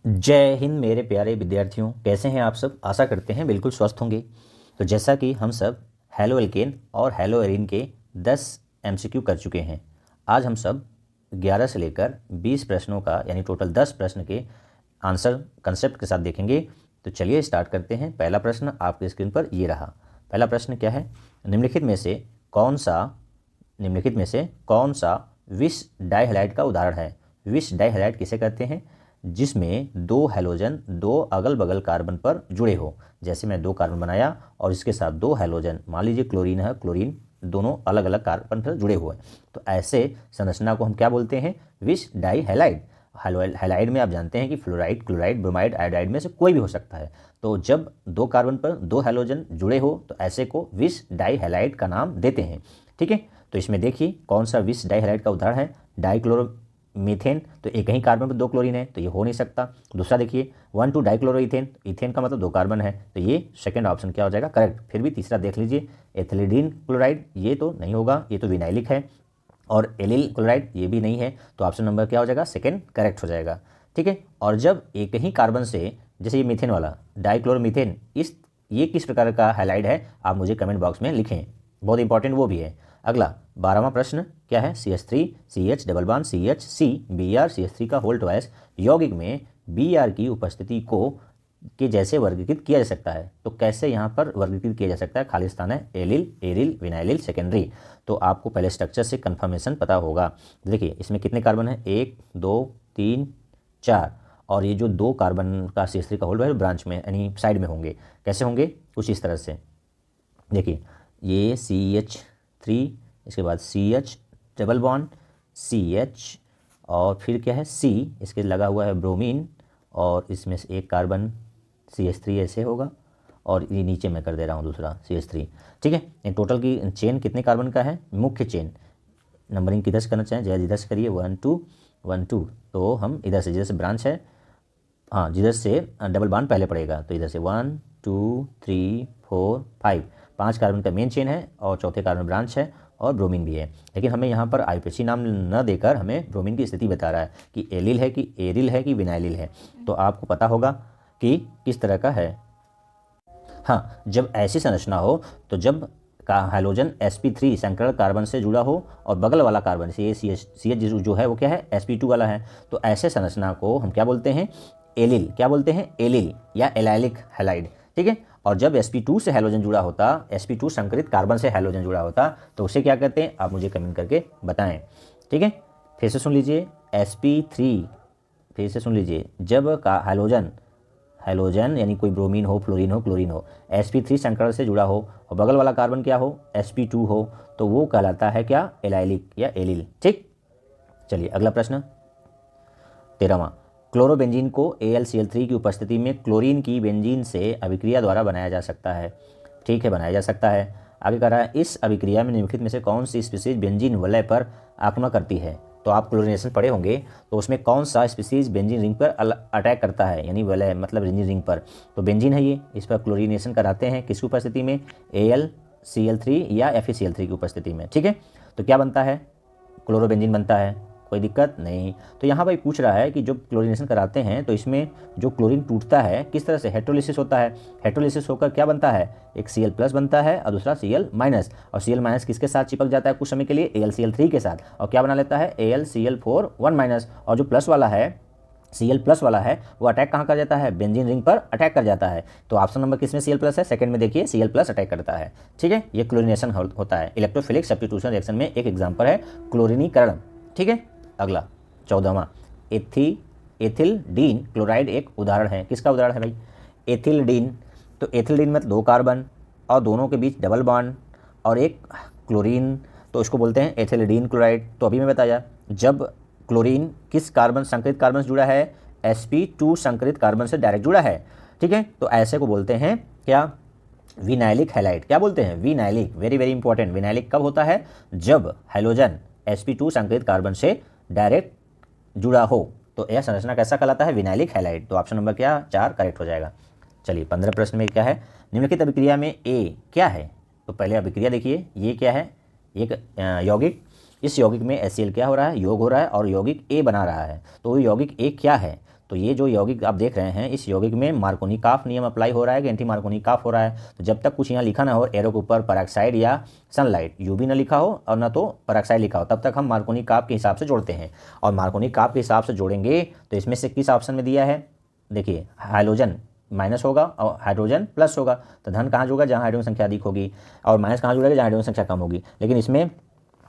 जय हिंद मेरे प्यारे विद्यार्थियों, कैसे हैं आप सब। आशा करते हैं बिल्कुल स्वस्थ होंगे। तो जैसा कि हम सब हेलो एल्केन और हेलो एरीन के 10 एमसीक्यू कर चुके हैं, आज हम सब 11 से लेकर 20 प्रश्नों का यानी टोटल 10 प्रश्न के आंसर कंसेप्ट के साथ देखेंगे। तो चलिए स्टार्ट करते हैं। पहला प्रश्न आपकी स्क्रीन पर ये रहा। पहला प्रश्न क्या है, निम्नलिखित में से कौन सा विष डाइहैलाइड का उदाहरण है। विष डाइहैलाइड किसे कहते हैं, जिसमें दो हैलोजन दो अगल बगल कार्बन पर जुड़े हो। जैसे मैं 2 कार्बन बनाया और इसके साथ 2 हैलोजन, मान लीजिए क्लोरीन है, क्लोरीन दोनों अलग अलग कार्बन पर जुड़े हुए हैं, तो ऐसे संरचना को हम क्या बोलते हैं, विष डाइहैलाइड। हैलाइड में आप जानते हैं कि फ्लोराइड, क्लोराइड, ब्रोमाइड, आयोडाइड में से कोई भी हो सकता है। तो जब 2 कार्बन पर 2 हैलोजन जुड़े हो तो ऐसे को विष डाइहैलाइड का नाम देते हैं। ठीक है, तो इसमें देखिए कौन सा विष डाइहैलाइड का उदाहरण है, डाइक्लोरोमीथेन। तो एक ही कार्बन पर 2 क्लोरीन है तो ये हो नहीं सकता। दूसरा देखिए 1,2 डाइक्लोरोइथेन, इथेन का मतलब 2 कार्बन है, तो ये सेकंड ऑप्शन क्या हो जाएगा, करेक्ट। फिर भी तीसरा देख लीजिए, एथिलीडीन क्लोराइड, ये तो नहीं होगा, ये तो विनाइलिक है। और एलिल क्लोराइड ये भी नहीं है, तो ऑप्शन नंबर क्या हो जाएगा, सेकंड करेक्ट हो जाएगा। ठीक है, और जब एक ही कार्बन से, जैसे ये मीथेन वाला डाइक्लोरोमीथेन, ये किस प्रकार का हैलाइड है, आप मुझे कमेंट बॉक्स में लिखें, बहुत इंपॉर्टेंट वो भी है। अगला 12वां प्रश्न क्या है, CH3 CH double bond CH C Br CH3 का होल ट्वाइस यौगिक में Br की उपस्थिति को के जैसे वर्गीकृत किया जा सकता है। तो कैसे यहाँ पर वर्गीकृत किया जा सकता है, खाली स्थान है, एलिल, एरिल, विनाइलिल, सेकेंडरी। तो आपको पहले स्ट्रक्चर से कंफर्मेशन पता होगा। देखिए इसमें कितने कार्बन है, 1 2 3 4, और ये जो 2 कार्बन का CH3 का होल है ब्रांच में यानी साइड में होंगे। कैसे होंगे, कुछ इस तरह से। देखिए ये CH3, इसके बाद CH डबल बॉन्ड CH, और फिर क्या है C, इसके लगा हुआ है ब्रोमीन, और इसमें से एक कार्बन CH3 ऐसे होगा, और ये नीचे मैं कर दे रहा हूँ दूसरा CH3। ठीक है, इन टोटल की चेन कितने कार्बन का है, मुख्य चेन। नंबरिंग किधर से करना चाहें, जैसे इधर से करिए, 1 2 1 2, तो हम इधर से, जिधर से ब्रांच है, हाँ जिधर से डबल बॉन्ड पहले पड़ेगा, तो इधर से 1 2 3 4 5, 5 कार्बन का मेन चेन है और चौथे कार्बन ब्रांच है और ब्रोमीन भी है। लेकिन हमें यहाँ पर आईपीसी नाम न देकर हमें ब्रोमीन की स्थिति बता रहा है कि एलिल है कि एरिल है कि विनाइलिल है। तो आपको पता होगा कि किस तरह का है। हाँ, जब ऐसी संरचना हो, तो जब का हैलोजन sp3 संकरण कार्बन से जुड़ा हो और बगल वाला कार्बन से CH जो है वो क्या है, sp2 वाला है, तो ऐसे संरचना को हम क्या बोलते हैं, एलिल। क्या बोलते हैं, एलिल या एलाइलिक हैलाइड। ठीक है, और जब sp2 से हैलोजन जुड़ा होता, sp2 संकरित कार्बन से हैलोजन जुड़ा होता, तो उसे क्या कहते हैं, आप मुझे कमेंट करके बताएं। ठीक है, फिर से सुन लीजिए, sp3, फिर से सुन लीजिए, जब का हैलोजन यानी कोई ब्रोमीन हो, फ्लोरीन हो, क्लोरीन हो, sp3 संकरण से जुड़ा हो और बगल वाला कार्बन क्या हो, sp2 हो, तो वो कहलाता है क्या, एलाइलिक या एलिल। ठीक, चलिए अगला प्रश्न 13वां, क्लोरोबेंजीन को AlCl3 की उपस्थिति में क्लोरीन की बेंजीन से अभिक्रिया द्वारा बनाया जा सकता है। ठीक है, बनाया जा सकता है। आगे कह रहा है, इस अभिक्रिया में निम्नलिखित में से कौन सी स्पीसीज बेंजीन वलय पर आक्रमण करती है। तो आप क्लोरीनेशन पढ़े होंगे, तो उसमें कौन सा स्पीसीज बेंजीन रिंग पर अटैक करता है, यानी वलय मतलब बेंजीन रिंग पर। तो बेंजीन है ये, इस पर क्लोरीनेशन कराते हैं किसकी उपस्थिति में, AlCl3 या FeCl3 की उपस्थिति में। ठीक है, तो क्या बनता है, क्लोरोबेंजीन बनता है, कोई दिक्कत नहीं। तो यहाँ भाई पूछ रहा है कि जब क्लोरीनेशन कराते हैं तो इसमें जो क्लोरीन टूटता है किस तरह से, हेट्रोलिसिस होता है। हेट्रोलिसिस होकर क्या बनता है, एक Cl+ बनता है और दूसरा Cl-, और Cl- किसके साथ चिपक जाता है कुछ समय के लिए, AlCl3 के साथ, और क्या बना लेता है, AlCl4 1-, और जो प्लस वाला है, Cl+ वाला है, वो अटैक कहाँ कर जाता है, बेंजीन रिंग पर अटैक कर जाता है। तो ऑप्शन नंबर किसमें Cl+ है, सेकंड में देखिए Cl+ अटैक करता है। ठीक है, ये क्लोरीनेशन होता है, इलेक्ट्रोफिलिक सब्स्टिट्यूशन रिएक्शन में एक एग्जाम्पल है क्लोरीनीकरण। ठीक है, अगला 14वां, एथिल्डीन क्लोराइड एक उदाहरण है। किसका उदाहरण है भाई, एथिल्डीन। तो एथिल्डीन में 2 कार्बन और दोनों के बीच डबल बॉन्ड और एक क्लोरीन, तो इसको बोलते हैं एथिल्डीन क्लोराइड। तो अभी मैं बताया, जब क्लोरीन किस कार्बन, संकरित कार्बन से जुड़ा है, sp2 संकरित कार्बन से डायरेक्ट जुड़ा है। ठीक है, तो ऐसे को बोलते हैं क्या, विनाइलिक हैलाइड। क्या बोलते हैं, vinylic, very very important. Vinylic कब होता है, जब हैलोजन sp2 संकरित कार्बन से डायरेक्ट जुड़ा हो, तो यह संरचना कैसा कहलाता है, विनाइलिक हैलाइड। तो ऑप्शन नंबर क्या, 4 करेक्ट हो जाएगा। चलिए 15 प्रश्न में क्या है, निम्नलिखित अभिक्रिया में ए क्या है। तो पहले अभिक्रिया देखिए, ये क्या है, एक यौगिक, इस यौगिक में HCl क्या हो रहा है, योग हो रहा है और यौगिक ए बना रहा है। तो यौगिक ए क्या है, तो ये जो यौगिक आप देख रहे हैं, इस यौगिक में मार्कोनी-काफ नियम अप्लाई हो रहा है कि एंटी मार्कोनी-काफ हो रहा है। तो जब तक कुछ यहाँ लिखा ना हो, एरो के ऊपर पेरोक्साइड या सनलाइट यूवी ना लिखा हो और ना तो पेरोक्साइड लिखा हो, तब तक हम मार्कोनी-काफ के हिसाब से जोड़ते हैं। और मार्कोनी-काफ के हिसाब से जोड़ेंगे तो इसमें से किस ऑप्शन में दिया है, देखिए हाइड्रोजन माइनस होगा और हाइड्रोजन प्लस होगा। तो धन कहाँ जुड़ेगा, जहाँ हाइड्रोजन संख्या अधिक होगी, और माइनस कहाँ जुड़ेगा, जहाँ हाइड्रोजन संख्या कम होगी। लेकिन इसमें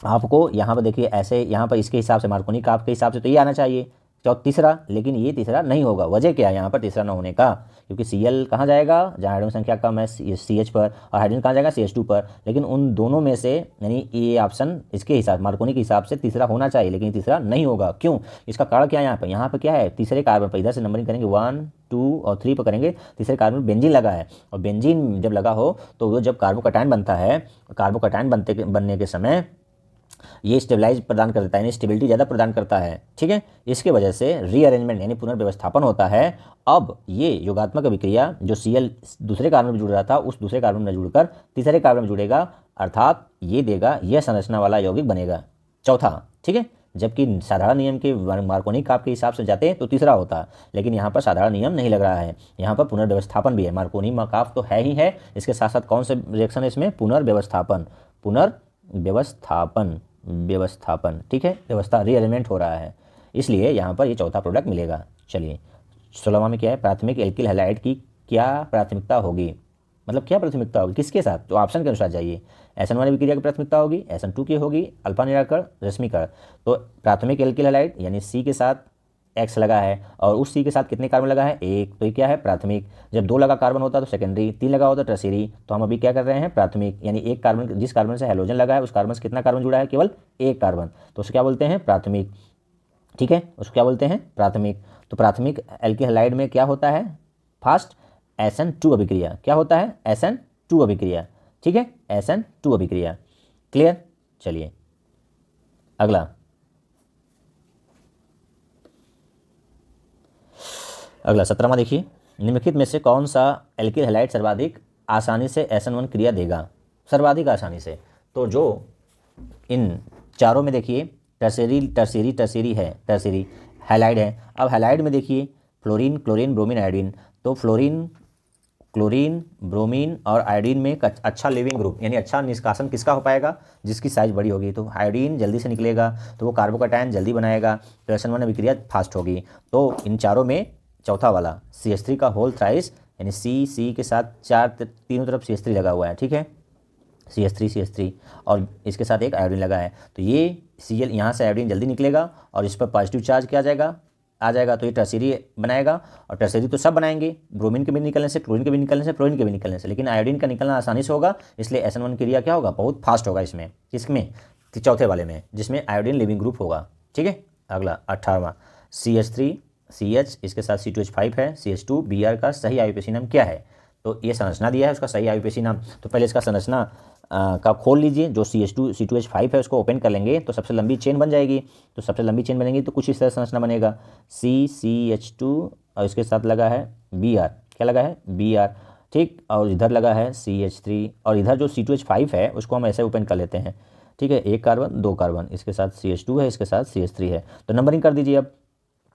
आपको यहाँ पर देखिए ऐसे, यहाँ पर इसके हिसाब से मार्कोनी-काफ के हिसाब से तो ये आना चाहिए तीसरा, लेकिन ये तीसरा नहीं होगा। वजह क्या है यहाँ पर तीसरा ना होने का, क्योंकि Cl कहाँ जाएगा, जहाँ हाइड्रोजन संख्या कम है CH पर, और हाइड्रोजन कहाँ जाएगा CH2 पर। लेकिन उन दोनों में से यानी ये ऑप्शन इसके हिसाब मार्कोनी के हिसाब से तीसरा होना चाहिए, लेकिन तीसरा नहीं होगा। क्यों, इसका कारण क्या है, यहाँ पर क्या है, तीसरे कार्बन पर इधर से नंबरिंग करेंगे 1 2 और 3 पर करेंगे, तीसरे कार्बन में बेंजीन लगा है। और बेंजीन जब लगा हो तो वो जब कार्बोकैटायन बनता है, कार्बोकैटायन बनने के समय ये स्टेबलाइज प्रदान कर देता है, यानी स्टेबिलिटी ज़्यादा प्रदान करता है। ठीक है, इसके वजह से रीअरेंजमेंट यानी पुनर्व्यवस्थापन होता है। अब ये योगात्मक अभिक्रिया जो Cl दूसरे कार्बन में जुड़ रहा था, उस दूसरे कार्बन में जुड़कर तीसरे कार्बन में जुड़ेगा, अर्थात ये देगा, यह संरचना वाला यौगिक बनेगा चौथा। ठीक है, जबकि साधारण नियम के मार्कोनी-काफ के हिसाब से जाते तो तीसरा होता, लेकिन यहाँ पर साधारण नियम नहीं लग रहा है, यहाँ पर पुनर्व्यवस्थापन भी है। मार्कोनी-काफ तो है ही है, इसके साथ साथ कौन से रिएक्शन है इसमें, पुनर्व्यवस्थापन, व्यवस्थापन। ठीक है, व्यवस्था रीअरेंजमेंट हो रहा है, इसलिए यहाँ पर ये चौथा प्रोडक्ट मिलेगा। चलिए 16वां में क्या है, प्राथमिक एल्किल हैलाइड की क्या प्राथमिकता होगी, मतलब क्या प्राथमिकता होगी किसके साथ, तो ऑप्शन के अनुसार जाइए। SN1 अभिक्रिया की प्राथमिकता होगी, SN2 की होगी, अल्फा निराकरण, रश्मिकरण। तो प्राथमिक एल्किल हैलाइड यानी C के साथ X लगा है और उस C के साथ कितने कार्बन लगा है, एक, तो ये क्या है प्राथमिक। जब 2 लगा कार्बन होता है तो सेकेंडरी, 3 लगा होता है टर्शियरी। तो हम अभी क्या कर रहे हैं, प्राथमिक, यानी एक कार्बन, जिस कार्बन से हैलोजन लगा है उस कार्बन से कितना कार्बन जुड़ा है, केवल एक कार्बन, तो उसे क्या बोलते हैं, प्राथमिक। ठीक है, उसको क्या बोलते हैं, प्राथमिक। तो प्राथमिक एल्किल हैलाइड में क्या होता है, फर्स्ट SN2 अभिक्रिया, क्या होता है, SN2 अभिक्रिया। ठीक है, SN2 अभिक्रिया, क्लियर। चलिए अगला 17वां देखिए, निम्नलिखित में से कौन सा एल्किल हैलाइड सर्वाधिक आसानी से SN1 क्रिया देगा, सर्वाधिक आसानी से। तो जो इन चारों में देखिए टर्शियरी हैलाइड है। अब हैलाइड में देखिए फ्लोरीन, क्लोरीन, ब्रोमीन, आयोडीन। तो फ्लोरीन, क्लोरीन, ब्रोमीन और आयोडीन में एक अच्छा लिविंग ग्रुप यानी अच्छा निष्कासन किसका हो पाएगा, जिसकी साइज बड़ी होगी। तो आयोडीन जल्दी से निकलेगा, तो वो कार्बोकैटायन जल्दी बनाएगा, तो SN1 अभिक्रिया फास्ट होगी। तो इन चारों में चौथा वाला CH3 का होल थ्राइस, यानी C के साथ तीनों तरफ CH3 लगा हुआ है। ठीक है, CH3 और इसके साथ एक आयोडीन लगा है, तो ये Cl यहाँ से आयोडीन जल्दी निकलेगा और इस पर पॉजिटिव चार्ज क्या आ जाएगा, तो ये टर्शियरी बनाएगा। और टर्शियरी तो सब बनाएंगे, ब्रोमीन के भी निकलने से, क्लोरीन के भी निकलने से, फ्लोरीन के भी निकलने से, लेकिन आयोडीन का निकलना आसानी से होगा, इसलिए SN1 क्रिया क्या होगा, बहुत फास्ट होगा इसमें। किसमें, चौथे वाले में, जिसमें आयोडीन लिविंग ग्रुप होगा। ठीक है, अगला 18वां CH3 CH, इसके साथ C2H5 है, CH2 Br का सही आईयूपीएसी नाम क्या है। तो ये संरचना दिया है, उसका सही आईयूपीएसी नाम। तो पहले इसका संरचना का खोल लीजिए, जो C2H5 है उसको ओपन कर लेंगे तो सबसे लंबी चेन बन जाएगी। तो सबसे लंबी चेन बनेगी तो कुछ इस तरह संरचना बनेगा, CH2 और इसके साथ लगा है Br, क्या लगा है, Br। ठीक, और इधर लगा है CH3 और इधर जो C2H5 है उसको हम ऐसे ओपन कर लेते हैं। ठीक है, एक कार्बन, 2 कार्बन, इसके साथ CH2 है, इसके साथ CH3 है। तो नंबरिंग कर दीजिए। अब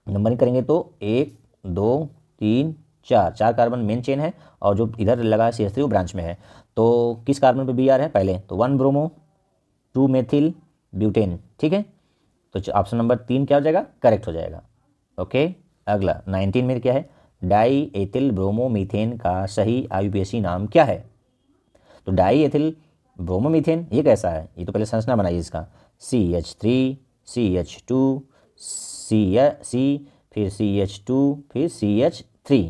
नंबरिंग करेंगे तो 1 2 3 4 कार्बन मेन चेन है और जो इधर लगा है CH3 वो ब्रांच में है। तो किस कार्बन पे Br है, पहले तो 1 ब्रोमो 2 मेथिल ब्यूटेन। ठीक है, तो ऑप्शन नंबर 3 क्या हो जाएगा, करेक्ट हो जाएगा। ओके, अगला 19 में क्या है, डाई एथिल ब्रोमोमीथेन का सही आईयूपीएसी नाम क्या है। तो डाई एथिल ब्रोमोमीथेन ये कैसा है, ये तो पहले संरचना बनाइए इसका, CH3 CH2 C फिर CH2 फिर CH3।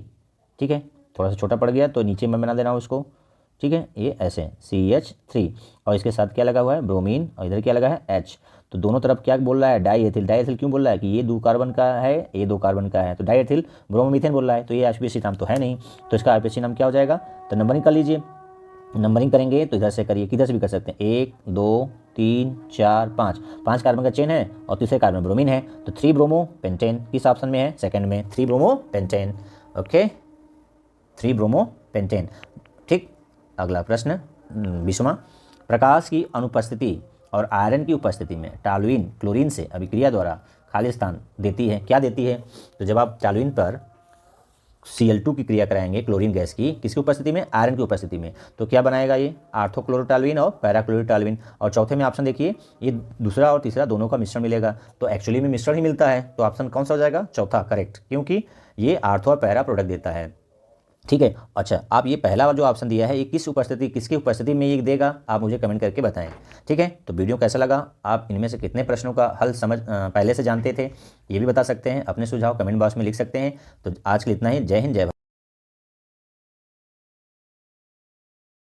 ठीक है, थोड़ा सा छोटा पड़ गया तो नीचे मैं बना दे रहा हूँ उसको। ठीक है, ये ऐसे CH3 और इसके साथ क्या लगा हुआ है, ब्रोमीन, और इधर क्या लगा है H। तो दोनों तरफ क्या बोल रहा है, डाई एथिल क्यों बोल रहा है कि ये 2 कार्बन का है, ये 2 कार्बन का है, तो डाई एथिल ब्रोमोमीथेन बोल रहा है, तो ये आईयूपीएसी नाम तो है नहीं, तो इसका आईयूपीएसी नाम क्या हो जाएगा। तो नंबरिंग कर लीजिए, नंबरिंग करेंगे तो इधर से करिए, किधर से भी कर सकते हैं, 1 2 3 4 5 कार्बन का चेन है और तीसरे कार्बन ब्रोमीन है, तो 3 ब्रोमो पेंटेन किस ऑप्शन में है, सेकंड में, 3 bromo pentane. Okay, 3 bromo pentane. ठीक, अगला प्रश्न 20वां, प्रकाश की अनुपस्थिति और आयरन की उपस्थिति में टॉलुइन क्लोरीन से अभिक्रिया द्वारा खाली स्थान देती है। क्या देती है? तो जब आप टॉल्यूइन पर Cl2 की क्रिया कराएंगे क्लोरीन गैस की, किसकी उपस्थिति में? आयरन की उपस्थिति में, तो क्या बनाएगा ये? आर्थोक्लोरोटॉल्यूइन और पैराक्लोरोटॉल्यूइन। और चौथे में ऑप्शन देखिए, ये दूसरा और तीसरा दोनों का मिश्रण मिलेगा, तो एक्चुअली में मिश्रण ही मिलता है, तो ऑप्शन कौन सा हो जाएगा? चौथा, करेक्ट, क्योंकि ये आर्थो और पैरा प्रोडक्ट देता है। ठीक है। अच्छा, आप ये पहला जो ऑप्शन दिया है, ये किसकी उपस्थिति में ये देगा, आप मुझे कमेंट करके बताएं। ठीक है। तो वीडियो कैसा लगा, आप इनमें से कितने प्रश्नों का हल पहले से जानते थे, ये भी बता सकते हैं। अपने सुझाव कमेंट बॉक्स में लिख सकते हैं। तो आज के लिए इतना ही। जय हिंद, जय भारत।